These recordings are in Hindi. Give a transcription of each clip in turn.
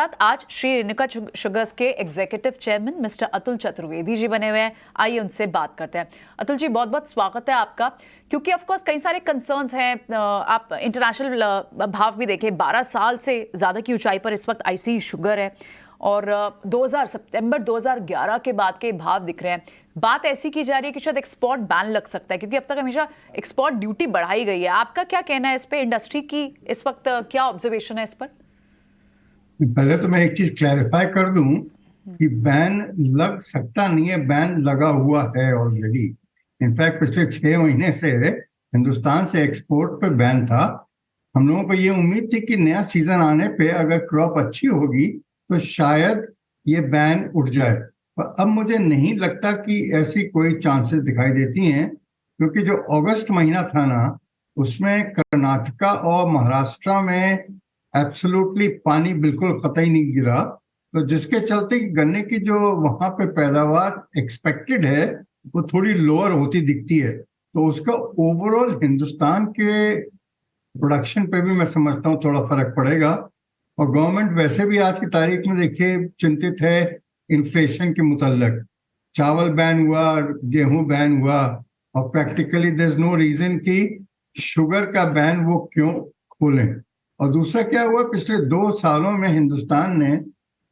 साथ आज श्री रेणुका शुगर्स के executive chairman mister Atul Chaturvedi ji बने हुए हैं। आइए उनसे बात करते हैं। अतुल जी, बहुत बहुत स्वागत है आपका। क्योंकि ऑफ कोर्स कई सारे कंसर्न्स हैं, आप इंटरनेशनल भाव भी देखें, 12 साल से ज्यादा की ऊंचाई पर इस वक्त आईसी शुगर है और 2000 सितंबर 2011 के बाद के भाव दिख रहे हैं। बात ऐसी की जा रही है कि शायद एक्सपोर्ट बैन लग सकता है, क्योंकि अब तक हमेशा एक्सपोर्ट ड्यूटी बढ़ाई गई है। आपका क्या कहना है इस पे? इंडस्ट्री की इस वक्त क्या ऑब्जर्वेशन है इस पर? पहले तो मैं एक चीज क्लैरिफाई कर दूं कि बैन लग सकता नहीं है, बैन लगा हुआ है ऑलरेडी। इनफैक्ट पिछले 6 महीने से हिंदुस्तान से एक्सपोर्ट पे बैन था। हम लोगों को ये उम्मीद थी कि नया सीजन आने पे अगर क्रॉप अच्छी होगी तो शायद ये बैन उठ जाए, पर अब मुझे नहीं लगता कि ऐसी कोई चांसेस दिखाई देती हैं, क्योंकि जो अगस्त महीना था ना, उसमें कर्नाटका और महाराष्ट्र में एब्सोल्युटली पानी बिल्कुल कतई नहीं गिरा। तो जिसके चलते गन्ने की जो वहां पे पैदावार एक्सपेक्टेड है वो थोड़ी लोअर होती दिखती है। तो उसका ओवरऑल हिंदुस्तान के प्रोडक्शन पे भी मैं समझता हूँ थोड़ा फर्क पड़ेगा। और गवर्नमेंट वैसे भी आज की तारीख में देखिए चिंतित है इन्फ्लेशन के मुतल्लक। चावल बैन हुआ, गेहूं बैन हुआ, और practically there is no reason कि शुगर का बैन वो क्यों खोलें। और दूसरा क्या हुआ, पिछले 2 सालों में हिंदुस्तान ने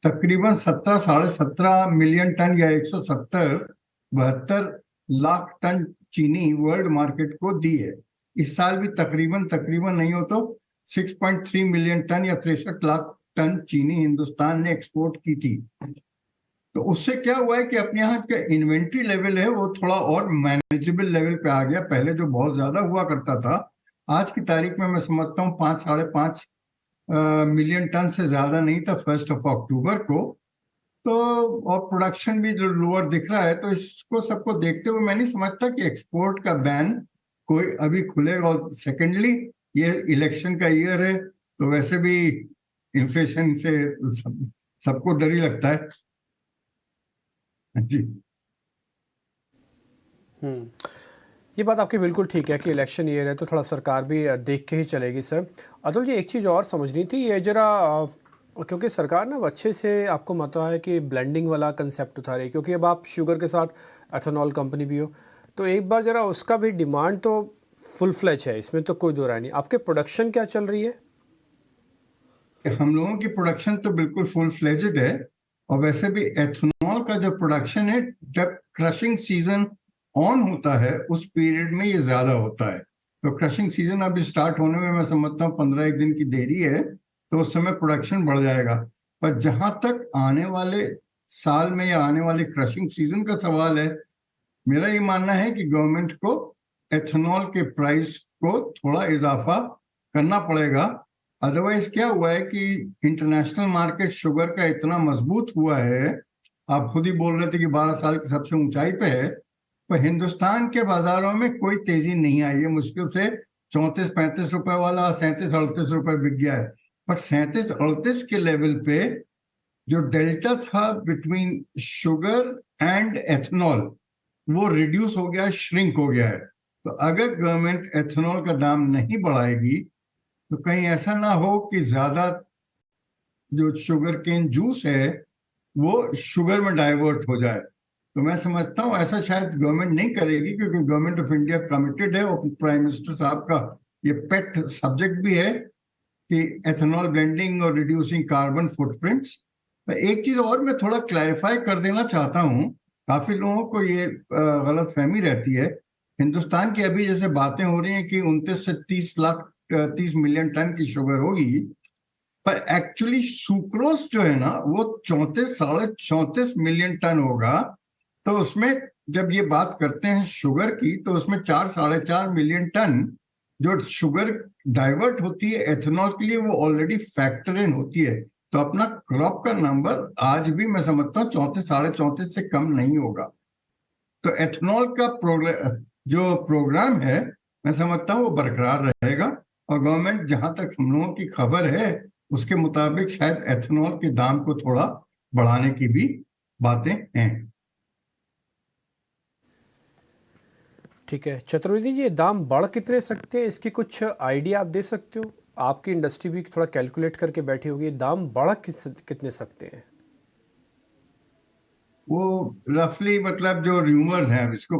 तकरीबन 17-17.5 मिलियन टन या 170-72 लाख टन चीनी वर्ल्ड मार्केट को दी है। इस साल भी तकरीबन तकरीबन नहीं हो तो 6.3 मिलियन टन या 63 लाख टन चीनी हिंदुस्तान ने एक्सपोर्ट की थी। तो उससे क्या हुआ है कि अपने यहाँ का इन्वेंट्री लेवल है वो थोड़ा और मैनेजेबल लेवल पे आ गया। पहले जो बहुत ज्यादा हुआ करता था, आज की तारीख में मैं समझता हूँ 5-5.5 मिलियन टन से ज्यादा नहीं था 1 अक्टूबर को। तो और प्रोडक्शन भी जो लोअर दिख रहा है, तो इसको सबको देखते हुए मैं नहीं समझता कि एक्सपोर्ट का बैन कोई अभी खुलेगा। और सेकेंडली, ये इलेक्शन का ईयर है, तो वैसे भी इन्फ्लेशन से सबको डर ही लगता है जी। ये बात आपकी बिल्कुल ठीक है कि इलेक्शन ईयर है तो थोड़ा सरकार भी देख के ही चलेगी सर। अतुल जी, एक चीज़ और समझनी थी ये जरा, क्योंकि सरकार ना अच्छे से आपको पता है कि ब्लेंडिंग वाला कंसेप्ट उठा रही है, क्योंकि अब आप शुगर के साथ एथेनॉल कंपनी भी हो, तो एक बार जरा उसका भी डिमांड तो फुल फ्लेज है, इसमें तो कोई दो राय नहीं। आपके प्रोडक्शन क्या चल रही है? हम लोगों की प्रोडक्शन तो बिल्कुल फुल फ्लेजेड है। और वैसे भी एथेनॉल का जो प्रोडक्शन है, जब क्रशिंग सीजन ऑन होता है उस पीरियड में ये ज्यादा होता है। तो क्रशिंग सीजन अभी स्टार्ट होने में मैं समझता हूँ 15 एक दिन की देरी है, तो उस समय प्रोडक्शन बढ़ जाएगा। पर जहां तक आने वाले साल में या आने वाले क्रशिंग सीजन का सवाल है, मेरा ये मानना है कि गवर्नमेंट को एथेनॉल के प्राइस को थोड़ा इजाफा करना पड़ेगा। अदरवाइज क्या हुआ है कि इंटरनेशनल मार्केट शुगर का इतना मजबूत हुआ है, आप खुद ही बोल रहे थे कि 12 साल की सबसे ऊंचाई पे है, पर हिंदुस्तान के बाजारों में कोई तेजी नहीं आई है। मुश्किल से 34-35 रुपए वाला 37-38 रुपए बिक गया है। बट 37-38 के लेवल पे जो डेल्टा था बिटवीन शुगर एंड एथेनॉल, वो रिड्यूस हो गया, श्रिंक हो गया है। तो अगर गवर्नमेंट एथेनॉल का दाम नहीं बढ़ाएगी तो कहीं ऐसा ना हो कि ज्यादा जो शुगर केन जूस है वो शुगर में डाइवर्ट हो जाए। तो मैं समझता हूँ ऐसा शायद गवर्नमेंट नहीं करेगी, क्योंकि गवर्नमेंट ऑफ इंडिया कमिटेड है और प्राइम मिनिस्टर साहब का ये पेट सब्जेक्ट भी है कि एथेनॉल ब्लेंडिंग और रिड्यूसिंग कार्बन फुटप्रिंट्स। एक चीज और मैं थोड़ा क्लैरिफाई कर देना चाहता हूँ, काफी लोगों को ये गलत फहमी रहती है। हिंदुस्तान की अभी जैसे बातें हो रही हैं कि 29 से 30 मिलियन टन की शुगर होगी, पर एक्चुअली सुक्रोज जो है ना वो 34-34.5 मिलियन टन होगा। तो उसमें जब ये बात करते हैं शुगर की, तो उसमें 4-4.5 मिलियन टन जो शुगर डाइवर्ट होती है एथेनॉल के लिए, वो ऑलरेडी फैक्टर इन होती है। तो अपना क्रॉप का नंबर आज भी मैं समझता हूँ 34-34.5 से कम नहीं होगा। तो एथेनॉल का जो प्रोग्राम है, मैं समझता हूँ वो बरकरार रहेगा। और गवर्नमेंट, जहां तक हम लोगों की खबर है, उसके मुताबिक शायद एथेनॉल के दाम को थोड़ा बढ़ाने की भी बातें हैं। ठीक है चतुर्वेदी जी, ये दाम बढ़ कितने सकते हैं, इसकी कुछ आइडिया आप दे सकते हो? आपकी इंडस्ट्री भी थोड़ा कैलकुलेट करके बैठी होगी, दाम बढ़ कितने सकते हैं? वो रफली मतलब जो र्यूमर्स हैं, इसको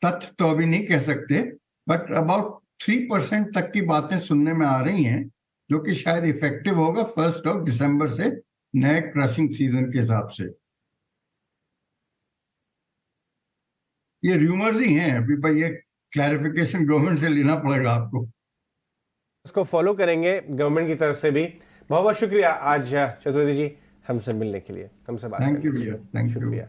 तथ्य तो अभी नहीं कह सकते, बट अबाउट 3% तक की बातें सुनने में आ रही हैं, जो कि शायद इफेक्टिव होगा 1 दिसंबर से, नए क्रशिंग सीजन के हिसाब से। ये र्यूमर्स ही हैं अभी भाई, ये क्लैरिफिकेशन गवर्नमेंट से लेना पड़ेगा आपको। उसको फॉलो करेंगे गवर्नमेंट की तरफ से भी। बहुत बहुत शुक्रिया आज चतुर्वेदी जी हमसे मिलने के लिए, हमसे बात थैंक करने यू के भैया, लिए। Thank you. शुक्रिया।